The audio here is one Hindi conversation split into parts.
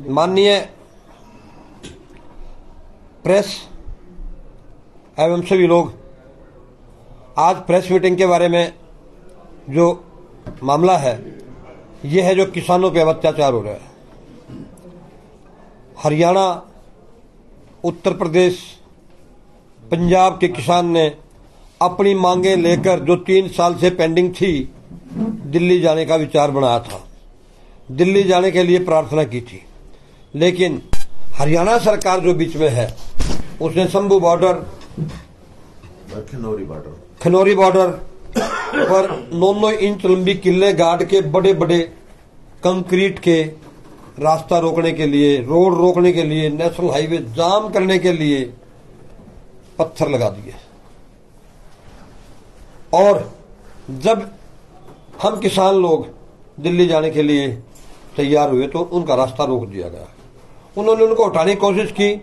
माननीय प्रेस एवं सभी लोग, आज प्रेस मीटिंग के बारे में जो मामला है यह है जो किसानों पे अत्याचार हो रहा है। हरियाणा, उत्तर प्रदेश, पंजाब के किसान ने अपनी मांगें लेकर जो 3 साल से पेंडिंग थी, दिल्ली जाने का विचार बनाया था, दिल्ली जाने के लिए प्रार्थना की थी। लेकिन हरियाणा सरकार जो बीच में है उसने शंभू बॉर्डर, खनौरी बॉर्डर पर 9-9 इंच लंबी किले गाड़ के बड़े बड़े कंक्रीट के रास्ता रोकने के लिए, रोड रोकने के लिए, नेशनल हाईवे जाम करने के लिए पत्थर लगा दिए। और जब हम किसान लोग दिल्ली जाने के लिए तैयार हुए तो उनका रास्ता रोक दिया गया। उन्होंने उनको हटाने की कोशिश की,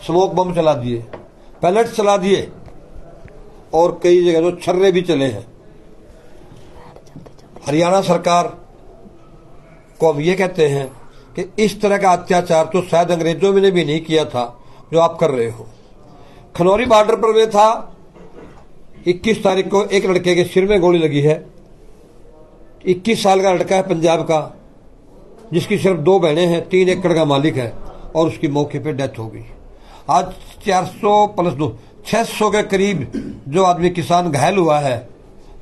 स्मोक बम चला दिए, पैलेट्स चला दिए और कई जगह तो छर्रे भी चले हैं। हरियाणा सरकार को हम ये कहते हैं कि इस तरह का अत्याचार तो शायद अंग्रेजों ने भी नहीं किया था जो आप कर रहे हो। खनौरी बॉर्डर पर वे था, 21 तारीख को एक लड़के के सिर में गोली लगी है। 21 साल का लड़का है पंजाब का, जिसकी सिर्फ 2 बहनें हैं, 3 एकड़ का मालिक है और उसकी मौके पे डेथ हो गई। आज 400 प्लस 2 600 के करीब जो आदमी किसान घायल हुआ है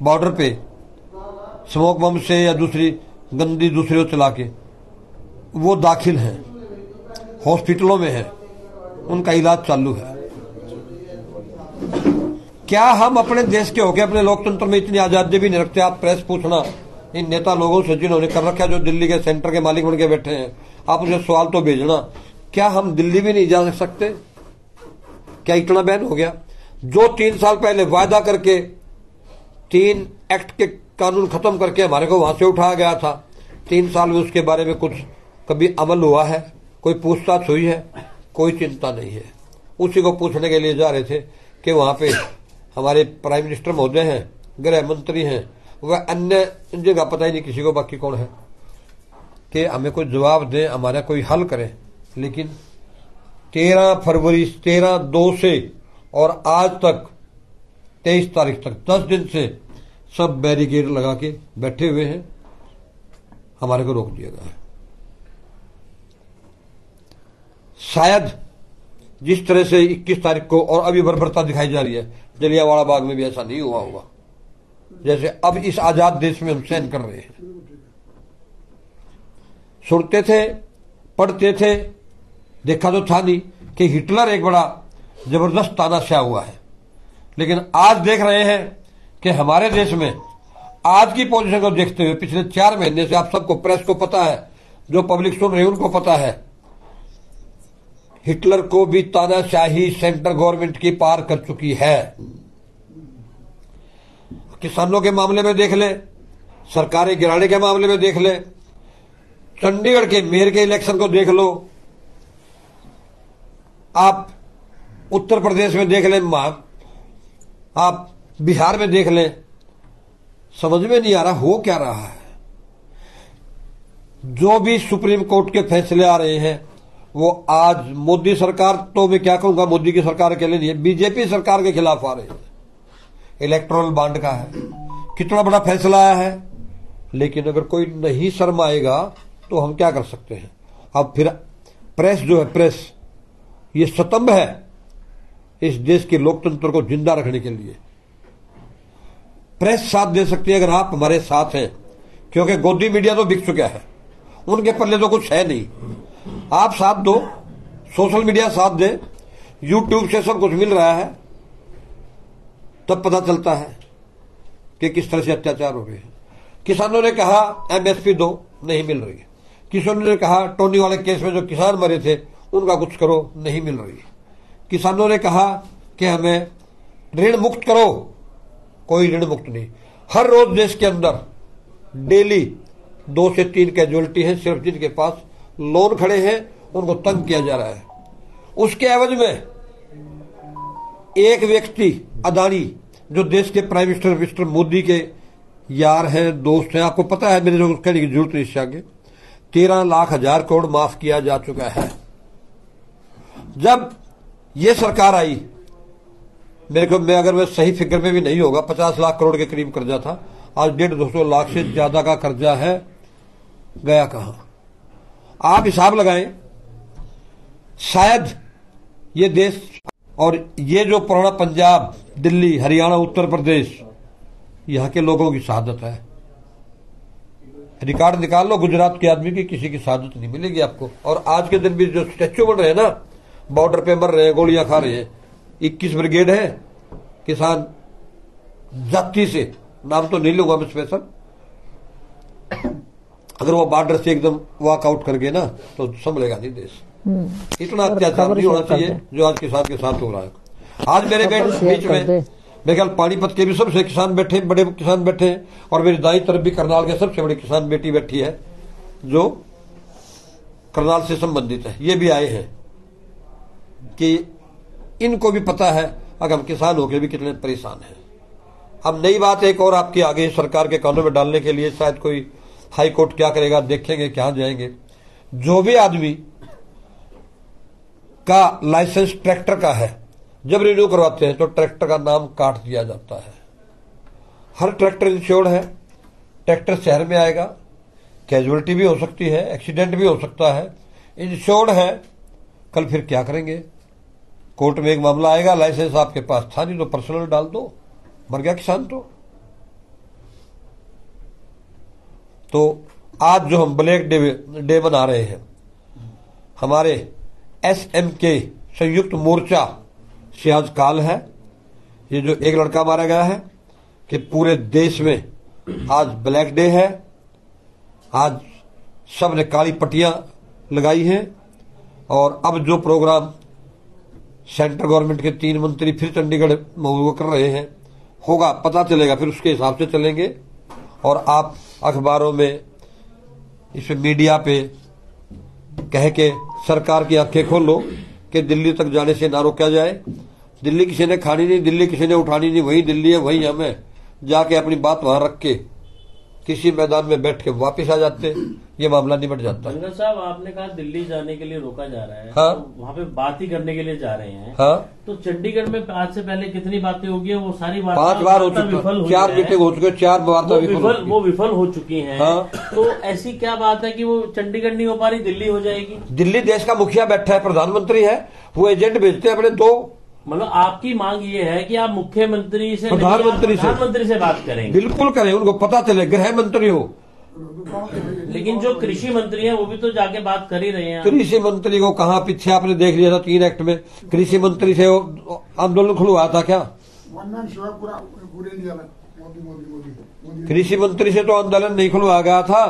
बॉर्डर पे स्मोक बम से या दूसरी गंदी दूसरे चला के, वो दाखिल हैं, हॉस्पिटलों में हैं, उनका इलाज चालू है। क्या हम अपने देश के होके अपने लोकतंत्र में इतनी आजादी भी नहीं रखते? आप प्रेस पूछना इन नेता लोगों से जिन्होंने कर रखा है, जो दिल्ली के सेंटर के मालिक बन के बैठे हैं, आप उसे सवाल तो भेजना, क्या हम दिल्ली भी नहीं जा सकते? क्या इतना बैन हो गया? जो 3 साल पहले वायदा करके 3 एक्ट के कानून खत्म करके हमारे को वहां से उठाया गया था, 3 साल में उसके बारे में कुछ कभी अमल हुआ है? कोई पूछताछ हुई है? कोई चिंता नहीं है। उसी को पूछने के लिए जा रहे थे कि वहां पे हमारे प्राइम मिनिस्टर महोदय हैं, गृह मंत्री हैं, वह अन्य जगह पता ही नहीं किसी को बाकी कौन है, कि हमें कोई जवाब दें, हमारा कोई हल करें। लेकिन 13 फरवरी 13/2 से और आज तक 23 तारीख तक 10 दिन से सब बैरिकेड लगा के बैठे हुए हैं, हमारे को रोक दिया गया है। शायद जिस तरह से 21 तारीख को और अभी बर्बरता दिखाई जा रही है, जलियांवाला बाग में भी ऐसा नहीं हुआ होगा जैसे अब इस आजाद देश में हम सहन कर रहे हैं। सुनते थे, पढ़ते थे, देखा तो था नहीं कि हिटलर एक बड़ा जबरदस्त तानाशाह हुआ है। लेकिन आज देख रहे हैं कि हमारे देश में आज की पोजीशन को देखते हुए पिछले 4 महीने से आप सबको, प्रेस को पता है, जो पब्लिक सुन रही है उनको पता है, हिटलर को भी तानाशाही सेंट्रल गवर्नमेंट की पार कर चुकी है। किसानों के मामले में देख ले, सरकारें गिराने के मामले में देख ले, चंडीगढ़ के मेयर के इलेक्शन को देख लो, आप उत्तर प्रदेश में देख लें, आप बिहार में देख लें, समझ में नहीं आ रहा हो क्या रहा है। जो भी सुप्रीम कोर्ट के फैसले आ रहे हैं वो आज मोदी सरकार, तो मैं क्या कहूंगा, मोदी की सरकार के लिए नहीं है, बीजेपी सरकार के खिलाफ आ रहे हैं। इलेक्टोरल बॉन्ड का है, कितना बड़ा फैसला आया है। लेकिन अगर कोई नहीं शर्माएगा तो हम क्या कर सकते हैं? अब फिर प्रेस जो है, प्रेस ये स्तंभ है इस देश के लोकतंत्र को जिंदा रखने के लिए। प्रेस साथ दे सकती है अगर आप हमारे साथ हैं, क्योंकि गोदी मीडिया तो बिक चुका है, उनके पल्ले तो कुछ है नहीं। आप साथ दो, सोशल मीडिया साथ दे, यूट्यूब से सब कुछ मिल रहा है, तब पता चलता है कि किस तरह से अत्याचार हो रहे हैं। किसानों ने कहा एमएसपी दो, नहीं मिल रही है। किसानों ने कहा टोनी वाले केस में जो किसान मरे थे उनका कुछ करो, नहीं मिल रही है। किसानों ने कहा कि हमें ऋण मुक्त करो, कोई ऋण मुक्त नहीं। हर रोज देश के अंदर डेली 2 से 3 कैजुअलिटी है, सिर्फ जिनके पास लोन खड़े हैं उनको तंग किया जा रहा है। उसके एवज में एक व्यक्ति अदानी, जो देश के प्राइम मिनिस्टर मोदी के यार हैं, दोस्त हैं, आपको पता है, मेरे को कहने की जरूरत नहीं इससे आगे, 13 लाख हजार करोड़ माफ किया जा चुका है। जब ये सरकार आई, अगर मैं सही फिगर में भी नहीं होगा, 50 लाख करोड़ के करीब कर्जा था। आज 150-200 लाख से ज्यादा का कर्जा है। गया कहां? आप हिसाब लगाएं, शायद ये देश और ये जो पुराना पंजाब, दिल्ली, हरियाणा, उत्तर प्रदेश, यहां के लोगों की शहादत है। रिकॉर्ड निकाल लो गुजरात के आदमी की, किसी की शहादत नहीं मिलेगी आपको। और आज के दिन भी जो स्टैच्यू बन रहे हैं ना, बॉर्डर पे मर रहे हैं, गोलियां खा रहे हैं, 21 ब्रिगेड है किसान जाति से, नाम तो नहीं लूंगा मैं स्पेशल। अगर वो बॉर्डर से एकदम वॉकआउट कर गए ना तो संभलेगा नहीं देश। इतना अत्याचार नहीं होना चाहिए जो आज किसान के साथ हो रहा है। आज मेरे बीच में मेरे ख्याल पानीपत के भी सबसे किसान बैठे, बड़े किसान बैठे हैं, और मेरी दाई तरफ भी करनाल के सबसे बड़ी किसान बेटी बैठी है जो करनाल से संबंधित है। ये भी आए हैं कि इनको भी पता है अगर हम किसान होकर भी कितने परेशान हैं। अब नई बात एक और आपके आगे सरकार के कानून में डालने के लिए शायद कोई हाई कोर्ट क्या करेगा, देखेंगे, क्या जाएंगे। जो भी आदमी का लाइसेंस ट्रैक्टर का है, जब रिन्यू करवाते हैं तो ट्रैक्टर का नाम काट दिया जाता है। हर ट्रैक्टर इंश्योर्ड है, ट्रैक्टर शहर में आएगा, कैजुअलिटी भी हो सकती है, एक्सीडेंट भी हो सकता है, इंश्योर्ड है। कल फिर क्या करेंगे? कोर्ट में एक मामला आएगा, लाइसेंस आपके पास था नहीं तो पर्सनल डाल दो, मर गया किसान। तो आज जो हम ब्लैक डे मना रहे हैं, हमारे SMK संयुक्त मोर्चा से आज काल है। ये जो एक लड़का मारा गया है कि पूरे देश में आज ब्लैक डे है। आज सब ने काली पट्टियां लगाई हैं और अब जो प्रोग्राम सेंट्रल गवर्नमेंट के 3 मंत्री फिर चंडीगढ़ में कर रहे हैं, होगा पता चलेगा, फिर उसके हिसाब से चलेंगे। और आप अखबारों में, इस मीडिया पे कह के सरकार की आंखें खोलो कि दिल्ली तक जाने से ना रोका जाए। दिल्ली किसी ने खानी नहीं, दिल्ली किसी ने उठानी नहीं, वही दिल्ली है, वही हमें जाके अपनी बात वहां रख के किसी मैदान में बैठ के वापस आ जाते, ये मामला निपट जाता है। साहब, आपने कहा दिल्ली जाने के लिए रोका जा रहा है। हाँ? तो वहाँ पे बात ही करने के लिए जा रहे हैं। हाँ? तो चंडीगढ़ में आज से पहले कितनी बातें होगी? वो सारी 5 बार हो चुकी, 4 मीटिंग हो चुकी है, 4 बार वो विफल हो चुकी हैं। हाँ? तो ऐसी क्या बात है कि वो चंडीगढ़ नहीं हो पा रही, दिल्ली हो जाएगी? दिल्ली देश का मुखिया बैठा है, प्रधानमंत्री है, वो एजेंट भेजते हैं अपने 2। मतलब आपकी मांग ये है कि आप मुख्यमंत्री से, प्रधानमंत्री से बात करें? बिल्कुल करें, उनको पता चले, गृह मंत्री हो। लेकिन जो कृषि मंत्री हैं वो भी तो जाके बात कर ही रहे हैं। कृषि मंत्री को कहाँ पीछे आपने देख लिया था 3 एक्ट में, कृषि मंत्री से आंदोलन खुलवाया था क्या? कृषि मंत्री से तो आंदोलन नहीं खुलवाया गया था,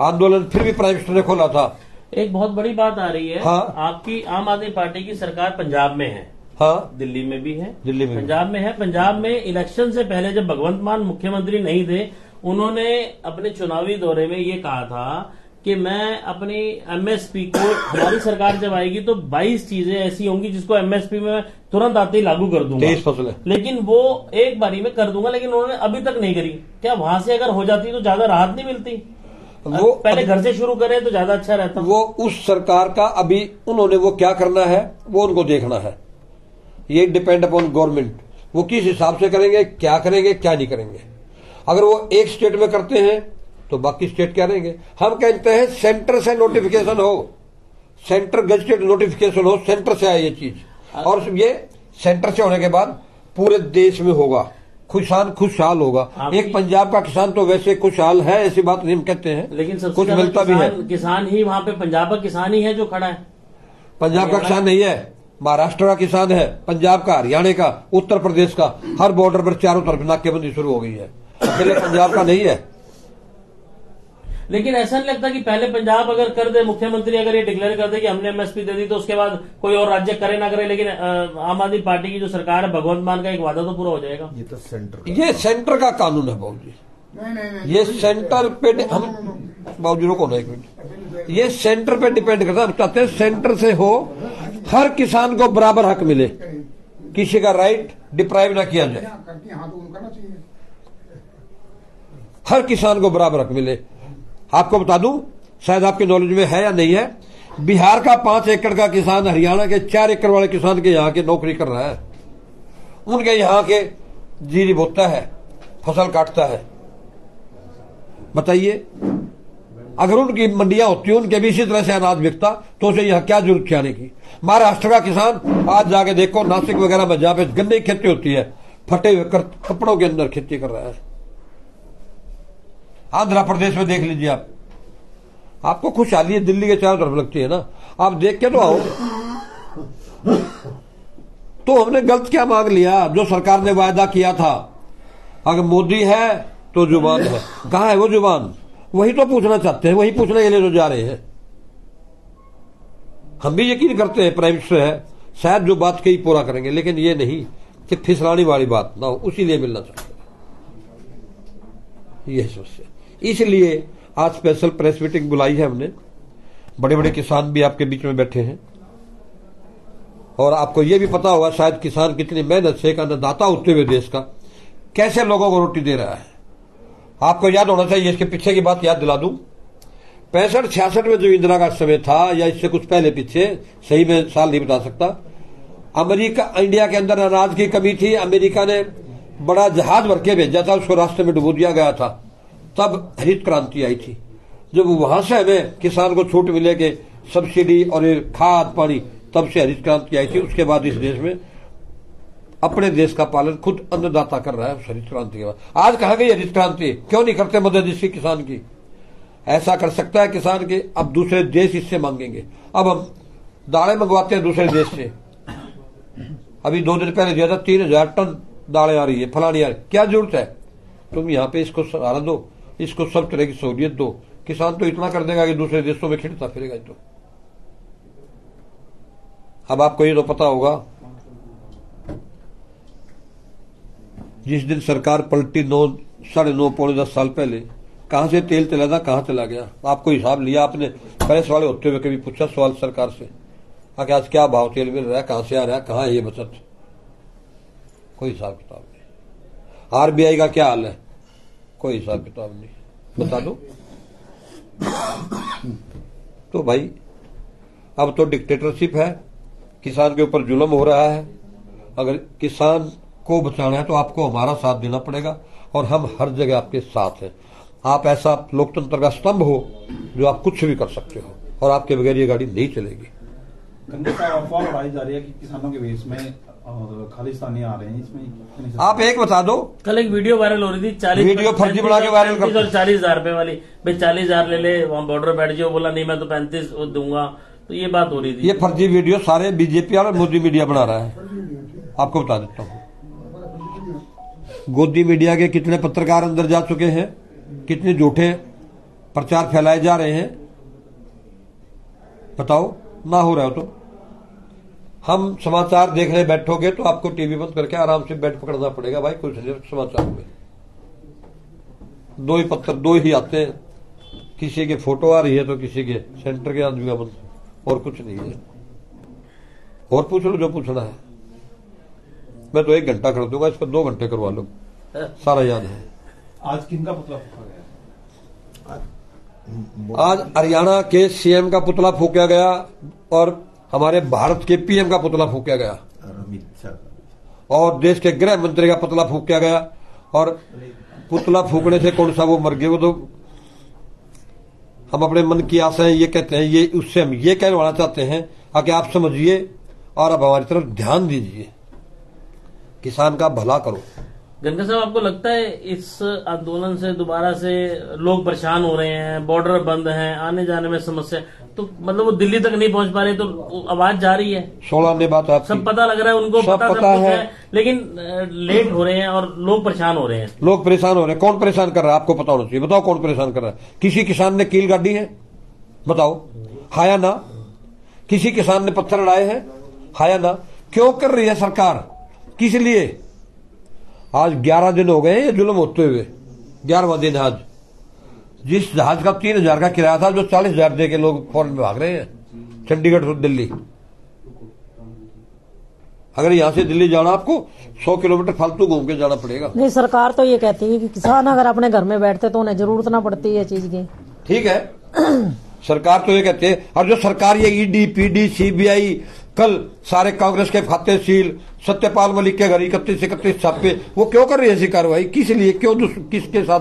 आंदोलन फिर भी प्राइम मिनिस्टर ने खोला था। एक बहुत बड़ी बात आ रही है। हाँ? आपकी आम आदमी पार्टी की सरकार पंजाब में है। हाँ? दिल्ली में भी है, दिल्ली में पंजाब में है। पंजाब में इलेक्शन से पहले जब भगवंत मान मुख्यमंत्री नहीं थे, उन्होंने अपने चुनावी दौरे में ये कहा था कि मैं अपनी MSP को, हमारी सरकार जब आएगी तो 22 चीजें ऐसी होंगी जिसको MSP में तुरंत आते ही लागू कर दूंगा, 23 फसलें, लेकिन वो एक बारी में कर दूंगा। लेकिन उन्होंने अभी तक नहीं करी। क्या वहां से अगर हो जाती तो ज्यादा राहत नहीं मिलती? वो पहले घर से शुरू करें तो ज्यादा अच्छा रहता। वो उस सरकार का अभी उन्होंने वो क्या करना है वो उनको देखना है। ये डिपेंड अपॉन गवर्नमेंट, वो किस हिसाब से करेंगे, क्या करेंगे, क्या नहीं करेंगे। अगर वो एक स्टेट में करते हैं तो बाकी स्टेट क्या करेंगे? हम कहते हैं सेंटर से नोटिफिकेशन हो, सेंटर गजटेड नोटिफिकेशन हो, सेंटर से आए ये चीज, और ये सेंटर से होने के बाद पूरे देश में होगा, किसान खुशहाल होगा। एक पंजाब का किसान तो वैसे खुशहाल है, ऐसी बात नहीं हम कहते हैं, लेकिन कुछ मिलता भी है। किसान ही वहाँ पे पंजाब का किसान ही है जो खड़ा है। पंजाब का किसान नहीं है, महाराष्ट्र का किसान है, पंजाब का, हरियाणा का, उत्तर प्रदेश का। हर बॉर्डर पर चारों तरफ नाकेबंदी शुरू हो गई है, अकेले पंजाब का नहीं है। लेकिन ऐसा नहीं लगता कि पहले पंजाब अगर कर दे, मुख्यमंत्री अगर ये डिक्लेयर कर दे कि हमने MSP दे दी, तो उसके बाद कोई और राज्य करे ना करे, लेकिन आम आदमी पार्टी की जो सरकार है, भगवंत मान का एक वादा तो पूरा हो जाएगा। ये तो सेंटर का कानून है बाबूजी। ये सेंटर पे हम बाबूजी रुको ना 1 मिनट, ये सेंटर पे डिपेंड करता है। हम चाहते हैं सेंटर से हो, हर किसान को बराबर हक मिले, किसी का राइट डिप्राइव ना किया जाए, हर किसान को बराबर हक मिले। आपको बता दूं, शायद आपके नॉलेज में है या नहीं है, बिहार का 5 एकड़ का किसान हरियाणा के 4 एकड़ वाले किसान के यहाँ के नौकरी कर रहा है। उनके यहाँ के जीरी बोता है, फसल काटता है। बताइए, अगर उनकी मंडियां होती, उनके भी इसी तरह से अनाज बिकता, तो उसे यहाँ क्या जरूरत थी आने की। महाराष्ट्र का किसान आज जाके देखो, नासिक वगैरह में जहां पे गन्ने की खेती होती है, फटे हुए कपड़ों के अंदर खेती कर रहा है। आंध्र प्रदेश में देख लीजिए आप, आपको खुशहाली दिल्ली के चारों तरफ लगती है ना, आप देख के तो आओ। तो हमने गलत क्या मांग लिया? जो सरकार ने वायदा किया था, अगर मोदी है तो जुबान है, कहां है वो जुबान? वही तो पूछना चाहते हैं, वही पूछने के लिए जो जा रहे हैं। हम भी यकीन करते हैं प्राइम मिनिस्टर है, शायद जो बात कही पूरा करेंगे, लेकिन ये नहीं कि फिसलाने वाली बात ना हो, उसी लिए मिलना चाहते हैं। यह समस्या, इसलिए आज स्पेशल प्रेस मीटिंग बुलाई है हमने। बड़े बड़े किसान भी आपके बीच में बैठे हैं, और आपको यह भी पता होगा शायद किसान कितनी मेहनत से एक अन्नदाता होते हुए देश का कैसे लोगों को रोटी दे रहा है। आपको याद होना चाहिए, इसके पीछे की बात याद दिला दूं। 65-66 में जो इंदिरा का समय था, या इससे कुछ पहले पीछे, सही में साल नहीं बता सकता, अमेरिका इंडिया के अंदर अनाज की कमी थी। अमेरिका ने बड़ा जहाज भर के भेजा था, उसको रास्ते में डुबो दिया गया था। तब हरित क्रांति आई थी, जब वहां से हमें किसान को छूट मिले कि सब्सिडी और खाद पानी, तब से हरित क्रांति आई थी। उसके बाद इस देश में अपने देश का पालन खुद अन्नदाता कर रहा है हरित क्रांति के बाद। आज कहां गई हरित क्रांति? क्यों नहीं करते मदद इसकी किसान की? ऐसा कर सकता है किसान के, अब दूसरे देश इससे मांगेंगे। अब हम दालें मंगवाते हैं दूसरे देश से। अभी 2 दिन पहले दिया था 3000 टन दालें आ रही है, फलानी आ रही। क्या जरूरत है? तुम यहाँ पे इसको सहारा दो, इसको सब तरह की सहूलियत दो। किसान तो इतना कर देगा कि दूसरे देशों में खिलता फिरेगा। तो अब आपको ये तो पता होगा, जिस दिन सरकार पलटी 9-9.5 पौने 10 साल पहले, कहां से तेल चला था, कहां चला गया? आपको हिसाब लिया? आपने प्रेस वाले होते हुए कभी पूछा सवाल सरकार से कि आज क्या भाव तेल मिल रहा है, कहां से आ रहा है, कहां है ये बचत? कोई हिसाब किताब नहीं। आरबीआई का क्या हाल है? कोई हिसाब किताब नहीं। बता दो। तो भाई अब तो डिक्टेटरशिप है, किसान के ऊपर जुल्म हो रहा है। अगर किसान को बचाना है तो आपको हमारा साथ देना पड़ेगा, और हम हर जगह आपके साथ हैं। आप ऐसा लोकतंत्र का स्तंभ हो जो आप कुछ भी कर सकते हो, और आपके बगैर ये गाड़ी नहीं चलेगी। अफवाह उड़ाई जा रही है कि किसानों के वेश में खालिस्तानी आ रहे हैं, इसमें आप एक बता दो। कल एक वीडियो वायरल हो रही थी, 40 वीडियो फर्जी बना के वायरल करते और 40,000 रुपए वाली। भाई 40,000 ले ले, वहां बॉर्डर बैठ जाओ। बोला नहीं मैं तो 35 दूंगा। तो ये बात हो रही थी। ये फर्जी वीडियो सारे बीजेपी और मोदी मीडिया बना रहा है। आपको बता देता हूँ, गोदी मीडिया के कितने पत्रकार अंदर जा चुके हैं, कितने झूठे प्रचार फैलाए जा रहे हैं। बताओ, ना हो रहा हो तो हम समाचार देखने बैठोगे तो आपको टीवी बंद करके आराम से बेड पकड़ना पड़ेगा। भाई कुछ नहीं, समाचार में 2 ही पत्र 2 ही आते हैं, किसी के फोटो आ रही है तो किसी के सेंटर के आदमी का बंद, और कुछ नहीं है। और पूछ लो जो पूछना है। मैं तो 1 घंटा कर दूंगा, इसको 2 घंटे करवा लो, सारा याद है। आज किनका पुतला फूका गया? आज हरियाणा के सीएम का पुतला फूका गया, और हमारे भारत के पीएम का पुतला फूका गया, और देश के गृह मंत्री का पुतला फूका गया। और पुतला फूकने से कौन सा वो मर गए? वो तो हम अपने मन की आशाएं ये कहते हैं, ये उससे हम ये कहना चाहते हैं कि आप समझिए और अब हमारी तरफ ध्यान दीजिए, किसान का भला करो। गंगा साहब, आपको लगता है इस आंदोलन से दोबारा से लोग परेशान हो रहे हैं, बॉर्डर बंद हैं, आने जाने में समस्या, तो मतलब वो दिल्ली तक नहीं पहुंच पा रहे, तो आवाज जा रही है? 16 ने बात आपकी, सब पता लग रहा है उनको, सब पता है, लेकिन लेट हो रहे हैं और लोग परेशान हो रहे हैं। लोग परेशान हो रहे हैं। कौन परेशान कर रहा है? आपको पता होना चाहिए। बताओ कौन परेशान कर रहा है? किसी किसान ने कील गाड़ी है? बताओ, हाया ना? किसी किसान ने पत्थर उड़ाए हैं? हाया ना? क्यों कर रही है सरकार? किस लिए? आज 11 दिन हो गए ये जुल्म होते हुए, 11वां दिन आज। जिस जहाज का 3,000 का किराया था, जो 40,000 दे के लोग फौरन में भाग रहे हैं, चंडीगढ़ से दिल्ली। अगर यहां से दिल्ली जाना, आपको 100 किलोमीटर फालतू घूम के जाना पड़ेगा। नहीं, सरकार तो ये कहती है कि किसान अगर अपने घर में बैठते तो उन्हें जरूरत ना पड़ती है चीज की। ठीक है, सरकार तो ये कहती है, और जो सरकार ये ईडी पीडी सीबीआई, कल सारे कांग्रेस के खाते सील, सत्यपाल मलिक के घर 31 छापे, वो क्यों कर रही है ऐसी कार्रवाई? किस लिए, क्यों, किसके साथ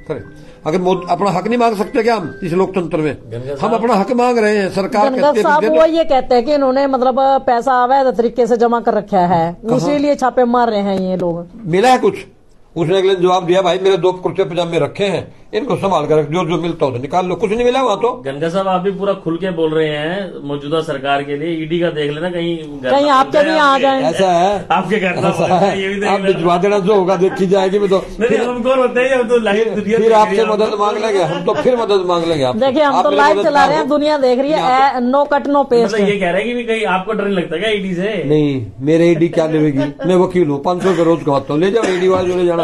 करें? अगर अपना हक नहीं मांग सकते क्या हम इस लोकतंत्र में? हम अपना हक मांग रहे हैं, सरकार कहती साहब वो ये कहते हैं कि इन्होंने मतलब पैसा अवैध तरीके से जमा कर रखा है, इसीलिए छापे मार रहे हैं ये लोग। मिला है कुछ? उसने अगले जवाब दिया, भाई मेरे 2 कुर्ते पजामे रखे हैं, इनको संभाल कर जो जो मिलता हो तो निकाल लो। कुछ नहीं मिला वहां तो। गंगा साहब आप भी पूरा खुल के बोल रहे हैं मौजूदा सरकार के लिए। ईडी का देख लेना, कहीं आपके भी आ जाए। ऐसा है, आपके घर ये भी आप भिजवा देना, जो होगा देखी जाएगी। मैं तो हम कौन होते हैं, हम तो लाइव दुनिया फिर आपसे मदद मांग लेंगे हम, तो फिर मदद मांग लेंगे आप। देखिए हम तो लाइव चला रहे हैं, दुनिया देख रही है, नो कट नो पेस्ट। ये कह रहे हैं कि कहीं आपको डर नहीं लगता क्या ईडी से? नहीं, मेरे ईडी क्या लेगी, मैं वकील हूँ, 500 रुपये रोज कमाता हूँ, ले जाओ ईडी वाले जो ले जाना।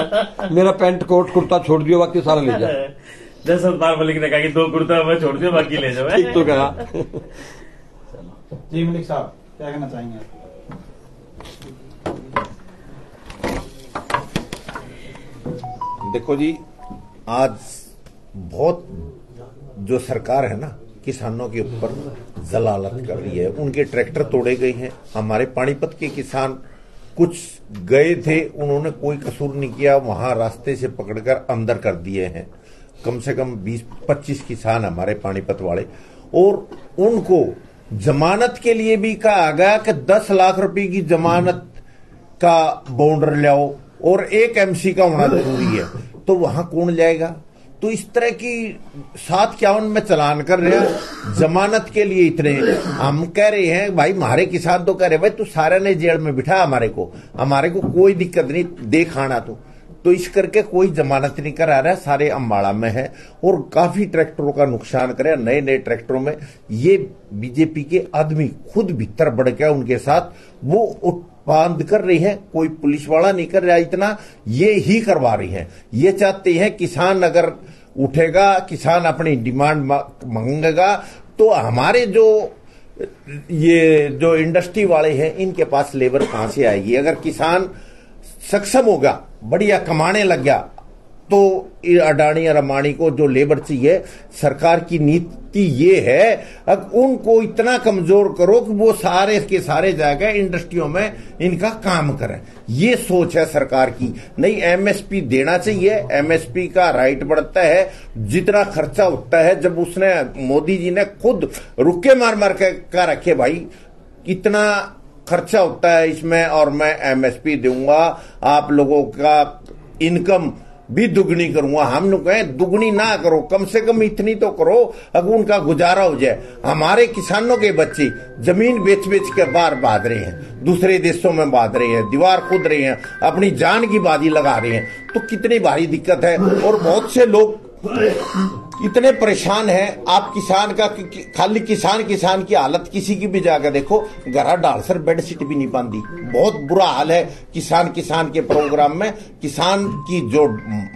मेरा पैंट कोट कुर्ता छोड़ दियो, बाकी सारा ले जाओ। जैसे सतपाल मलिक ने कहा कि 2 कुर्ता मैं छोड़ दिया, बाकी ले जाओ। ठीक तो कहा। जी मलिक साहब क्या कहना चाहेंगे? देखो जी, आज बहुत जो सरकार है ना, किसानों के ऊपर जलालत कर रही है। उनके ट्रैक्टर तोड़े गए हैं। हमारे पानीपत के किसान कुछ गए थे, उन्होंने कोई कसूर नहीं किया, वहां रास्ते से पकड़कर अंदर कर दिए हैं। कम से कम 20-25 किसान हमारे पानीपत वाले, और उनको जमानत के लिए भी कहा गया कि 10 लाख रुपए की जमानत का बॉन्डर लाओ और 1 MC का होना जरूरी है। तो वहां कौन जाएगा? तो इस तरह की 751 में चलान कर रहे हैं जमानत के लिए। इतने हम कह रहे हैं, भाई हमारे किसान तो कह रहे भाई तू सारे ने जेल में बिठा, हमारे को कोई दिक्कत नहीं, दे खाना तो इस करके कोई जमानत नहीं करा रहा, सारे अम्बाड़ा में है और काफी ट्रैक्टरों का नुकसान करे। नए ट्रैक्टरों में ये बीजेपी के आदमी खुद भीतर बढ़ गया, उनके साथ वो उत्पाद कर रही है। कोई पुलिस वाला नहीं कर रहा, इतना ये ही करवा रही है। ये चाहते हैं किसान अगर उठेगा, किसान अपनी डिमांड मांगेगा, तो हमारे जो इंडस्ट्री वाले हैं इनके पास लेबर कहां से आएगी? अगर किसान सक्षम होगा, बढ़िया कमाने लग गया, तो अडानी और अंबानी को जो लेबर चाहिए, सरकार की नीति ये है अब उनको इतना कमजोर करो कि वो सारे के सारे जाकर इंडस्ट्रियों में इनका काम करें। ये सोच है सरकार की। नहीं, MSP देना चाहिए, MSP का राइट बढ़ता है। जितना खर्चा होता है, जब उसने मोदी जी ने खुद रुके मार के रखे, भाई इतना खर्चा होता है इसमें और मैं MSP दूंगा, आप लोगों का इनकम भी दुगनी करूंगा। हम लोग कहें दुगनी ना करो, कम से कम इतनी तो करो अगर उनका गुजारा हो जाए। हमारे किसानों के बच्चे जमीन बेच के बाहर भाग रहे हैं, दूसरे देशों में भाग रहे हैं, दीवार खोद रहे हैं, अपनी जान की बाजी लगा रहे हैं। तो कितनी भारी दिक्कत है। और बहुत से लोग इतने परेशान हैं। आप किसान का खाली किसान की हालत किसी की भी जाकर देखो, घरा डाल सर बेडशीट भी नहीं पाती। बहुत बुरा हाल है किसान के प्रोग्राम में। किसान की जो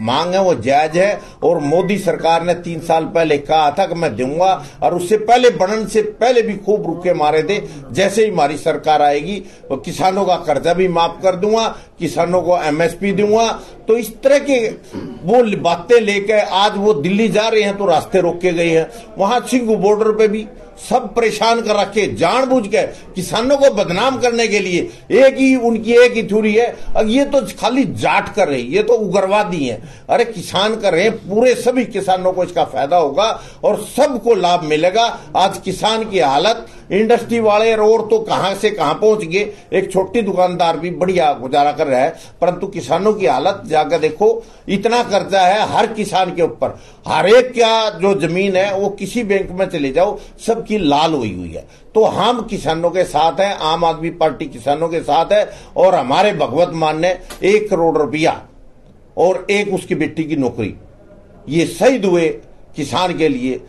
मांग है वो जायज है और मोदी सरकार ने 3 साल पहले कहा था कि मैं दूंगा, और उससे पहले बढ़ने से पहले भी खूब रुके मारे थे। जैसे ही हमारी सरकार आएगी वो किसानों का कर्जा भी माफ कर दूंगा, किसानों को MSP दूंगा। तो इस तरह के वो बातें लेकर आज वो दिल्ली जा रहे हैं तो रास्ते रोके गए हैं। वहां सिंघू बॉर्डर पे भी सब परेशान कर रखे, जानबूझ के किसानों को बदनाम करने के लिए। उनकी एक ही थ्योरी है, अब ये तो खाली जाट कर रहे, ये तो उग्रवादी हैं। अरे किसान कर रहे, पूरे सभी किसानों को इसका फायदा होगा और सबको लाभ मिलेगा। आज किसान की हालत, इंडस्ट्री वाले और तो कहां से कहां पहुंच गए। एक छोटी दुकानदार भी बढ़िया गुजारा कर रहा है, परंतु किसानों की हालत जाकर देखो, इतना कर्जा है हर किसान के ऊपर। हर एक का जो जमीन है वो किसी बैंक में चले जाओ, सबकी लाल हुई है। तो हम किसानों के साथ हैं, आम आदमी पार्टी किसानों के साथ है। और हमारे भगवत मान ने 1 करोड़ रुपया और एक उसकी बेटी की नौकरी, ये शहीद हुए किसान के लिए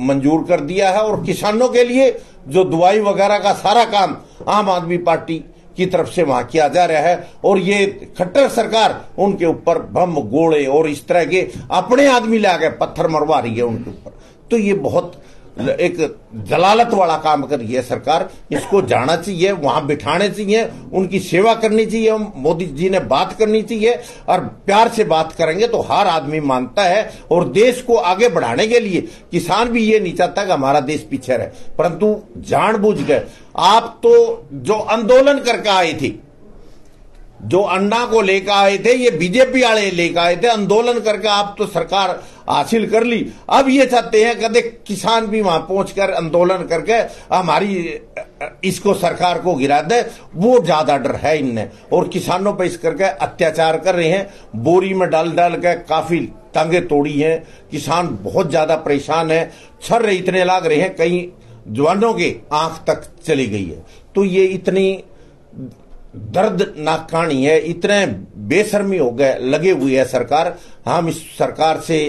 मंजूर कर दिया है। और किसानों के लिए जो दवाई वगैरह का सारा काम आम आदमी पार्टी की तरफ से वहां किया जा रहा है। और ये खट्टर सरकार उनके ऊपर बम गोले और इस तरह के अपने आदमी लाके पत्थर मरवा रही है उनके ऊपर। तो ये बहुत एक जलालत वाला काम कर रही है सरकार। इसको जाना चाहिए, वहां बिठाने चाहिए, उनकी सेवा करनी चाहिए, मोदी जी ने बात करनी चाहिए, और प्यार से बात करेंगे तो हर आदमी मानता है। और देश को आगे बढ़ाने के लिए किसान भी ये नहीं चाहता कि हमारा देश पीछे रहे, परंतु जानबूझ के आप तो जो आंदोलन करके आए थे, जो अन्ना को लेकर आए थे, ये बीजेपी वाले लेकर आए थे, आंदोलन करके आप तो सरकार हासिल कर ली। अब ये चाहते हैं कदे किसान भी वहां पहुंचकर आंदोलन करके हमारी इसको सरकार को गिरा दे, वो ज्यादा डर है इनने। और किसानों पर इस करके अत्याचार कर रहे हैं, बोरी में डाल डाल के काफी टांगे तोड़ी हैं, किसान बहुत ज्यादा परेशान है, छर्रे इतने लाग रहे हैं, कई जवानों के आंख तक चली गई है। तो ये इतनी दर्दनाक कहानी है, इतने बेशर्मी हो गए लगे हुए है सरकार। हम इस सरकार से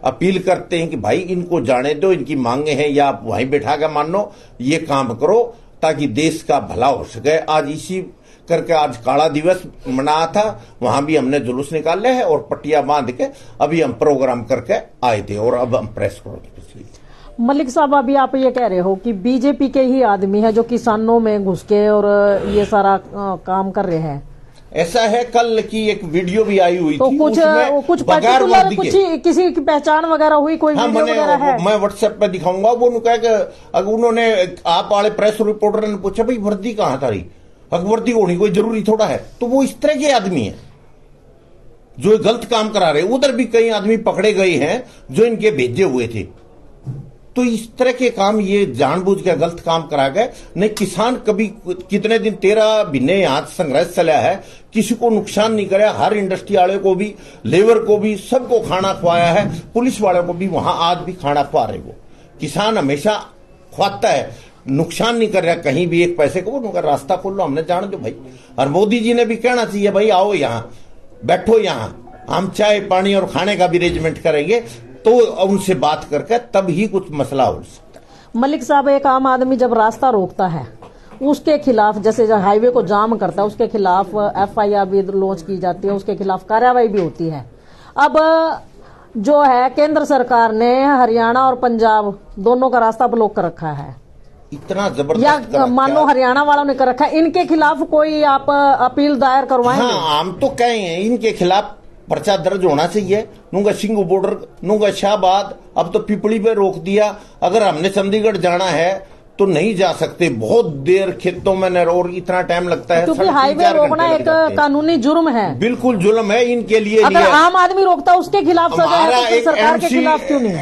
अपील करते हैं कि भाई इनको जाने दो, इनकी मांगे हैं या आप वहीं बैठा के मानो, ये काम करो ताकि देश का भला हो सके। आज इसी करके आज काला दिवस मनाया था, वहां भी हमने जुलूस निकाले हैं और पट्टियां बांध के अभी हम प्रोग्राम करके आए थे और अब हम प्रेस करो। मलिक साहब, अभी आप ये कह रहे हो कि बीजेपी के ही आदमी है जो किसानों में घुस के और ये सारा काम कर रहे हैं, ऐसा है। कल की एक वीडियो भी आई हुई तो थी, कुछ पर्टिकुलर कुछ किसी की पहचान वगैरह हुई, कोई वीडियो वगैरह है? मैं व्हाट्सएप पे दिखाऊंगा। वो कहा कि अगर उन्होंने आप वाले प्रेस रिपोर्टर ने पूछा भाई वर्दी कहां था रही, वर्दी होनी कोई जरूरी थोड़ा है। तो वो इस तरह के आदमी है जो गलत काम करा रहे। उधर भी कई आदमी पकड़े गए हैं जो इनके भेजे हुए थे। तो इस तरह के काम ये जानबूझ के गलत काम करा गए। नहीं, किसान कभी कितने दिन 13 महीने यहां संघर्ष चला है, किसी को नुकसान नहीं कराया। हर इंडस्ट्री वाले को भी, लेबर को भी, सबको खाना खवाया है। पुलिस वाले को भी वहां आज भी खाना खवा रहे। वो किसान हमेशा खवाता है, नुकसान नहीं कर रहा कहीं भी एक पैसे को। उनका रास्ता खोल लो, हमने जान दो भाई। और मोदी जी ने भी कहना चाहिए भाई आओ यहां बैठो, यहां हम चाय पानी और खाने का भी अरेंजमेंट करेंगे, तो उनसे बात करके तब ही कुछ मसला हो सकता। मलिक साहब, एक आम आदमी जब रास्ता रोकता है उसके खिलाफ, जैसे जब हाईवे को जाम करता है उसके खिलाफ FIR भी लॉन्च की जाती है, उसके खिलाफ कार्रवाई भी होती है। अब जो है केंद्र सरकार ने हरियाणा और पंजाब दोनों का रास्ता ब्लॉक कर रखा है, इतना जबरदस्त। या मानो हरियाणा वालों ने कर रखा है, इनके खिलाफ कोई आप अपील दायर करवाएंगे? हाँ, हम तो कहें इनके खिलाफ पर्चा दर्ज होना चाहिए। नूंगा सिंगू बॉर्डर, नूंगा शाहबाद, अब तो पिपली पे रोक दिया। अगर हमने चंडीगढ़ जाना है तो नहीं जा सकते, बहुत देर खेतों में और इतना टाइम लगता है, क्योंकि हाईवे रोकना एक कानूनी जुर्म है। बिल्कुल जुर्म है इनके लिए। अगर आम आदमी रोकता उसके खिलाफ सजा है तो सरकार के खिलाफ क्यों नहीं?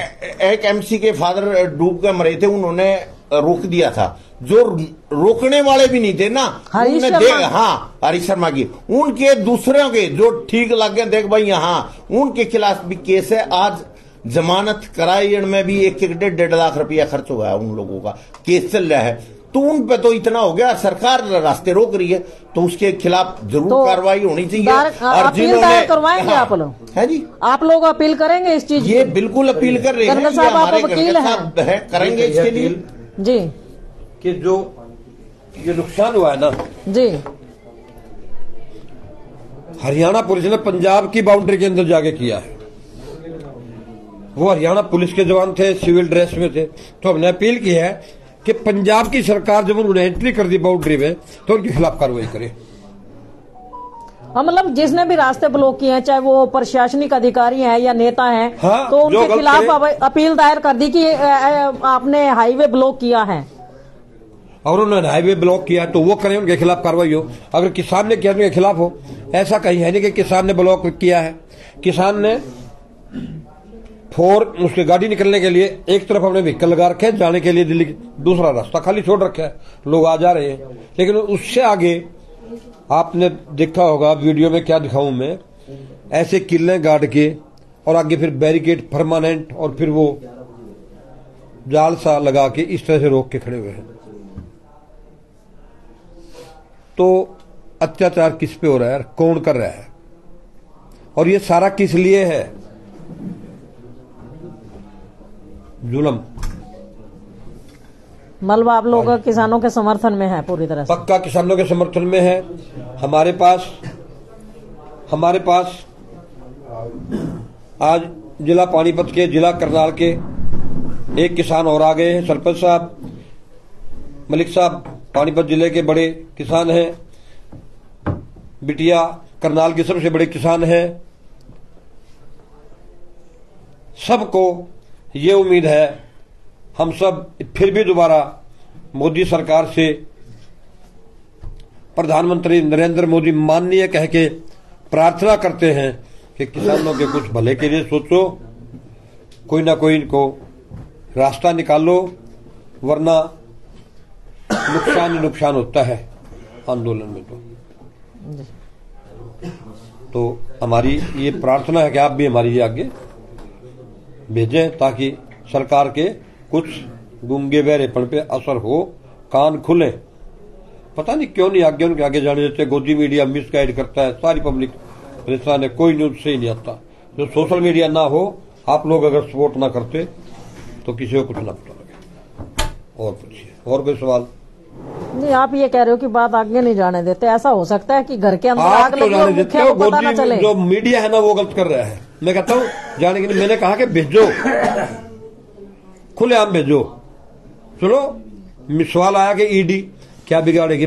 एक MC के फादर डूब के मरे थे, उन्होंने रोक दिया था। जो रोकने वाले भी नहीं थे ना, हरीश शर्मा की, उनके दूसरों के जो ठीक लगे, देख भाई यहाँ उनके खिलाफ भी केस है। आज जमानत कराई में भी 1-1.5 लाख रुपया खर्च हुआ है, उन लोगों का केस चल रहा है। तो उन पे तो इतना हो गया, सरकार रास्ते रोक रही है तो उसके खिलाफ जरूर कार्रवाई होनी चाहिए। और जिन्होंने करवाएंगे आप लोग है जी, आप लोग अपील करेंगे इस चीज? ये बिल्कुल अपील कर रहे हैं, साहब आप वकील हैं, करेंगे इसके लिए जी। कि जो ये नुकसान हुआ है ना जी, हरियाणा पुलिस ने पंजाब की बाउंड्री के अंदर जाके किया है। वो हरियाणा पुलिस के जवान थे, सिविल ड्रेस में थे। तो हमने अपील की है कि पंजाब की सरकार जब उन्होंने एंट्री कर दी बाउंड्री में तो उनके खिलाफ कार्रवाई करे। मतलब जिसने भी रास्ते ब्लॉक किए हैं, चाहे वो प्रशासनिक अधिकारी हैं या नेता हैं, हाँ, तो उनके खिलाफ अपील दायर कर दी कि आपने हाईवे ब्लॉक किया है और उन्होंने हाईवे ब्लॉक किया तो वो करें, उनके खिलाफ कार्रवाई हो। अगर किसान ने किया उनके खिलाफ हो। ऐसा कहीं है नहीं कि किसान ने ब्लॉक किया है। किसान ने उसकी गाड़ी निकलने के लिए एक तरफ अपने व्हीकल लगा रखे हैं, जाने के लिए दिल्ली दूसरा रास्ता खाली छोड़ रखा है, लोग आ जा रहे हैं। लेकिन उससे आगे आपने देखा होगा वीडियो में, क्या दिखाऊं मैं, ऐसे किले गाड़ के और आगे फिर बैरिकेड परमानेंट और फिर वो जाल सा लगा के इस तरह से रोक के खड़े हुए हैं। तो अत्याचार किस पे हो रहा है, कौन कर रहा है, और ये सारा किस लिए है? जुल्म। मलबा आप लोग किसानों के समर्थन में है पूरी तरह से? पक्का किसानों के समर्थन में है। हमारे पास आज जिला पानीपत के, जिला करनाल के एक किसान और आ गए हैं, सरपंच साहब, मलिक साहब पानीपत जिले के बड़े किसान हैं, बिटिया करनाल के सबसे बड़े किसान हैं। सबको ये उम्मीद है, हम सब फिर भी दोबारा मोदी सरकार से प्रधानमंत्री नरेंद्र मोदी माननीय कह के प्रार्थना करते हैं कि किसानों के कुछ भले के लिए सोचो, कोई ना कोई इनको रास्ता निकालो, वरना नुकसान ही नुकसान होता है आंदोलन में। तो हमारी ये प्रार्थना है कि आप भी हमारी ये आगे भेजें ताकि सरकार के कुछ गूंगे बहरेपन पे असर हो, कान खुले। पता नहीं क्यों नहीं आगे उनके आगे जाने देते, गोदी मीडिया मिसगाइड करता है, सारी पब्लिक परेशान है, कोई न्यूज से ही नहीं आता। जो सोशल मीडिया ना हो, आप लोग अगर सपोर्ट ना करते तो किसी को कुछ ना पता लगे। और पूछिए, और कोई सवाल? नहीं, आप ये कह रहे हो कि बात आगे नहीं जाने देते, ऐसा हो सकता है कि घर के अंदर आग तो लगी और मुखिया को पता ना चले। जो मीडिया है ना वो गलत कर रहा है। मैं कहता हूँ जाने के लिए, मैंने कहा कि भेजो, खुलेआम भेजो। सुनो, सवाल आया कि ईडी क्या बिगाड़ेगी।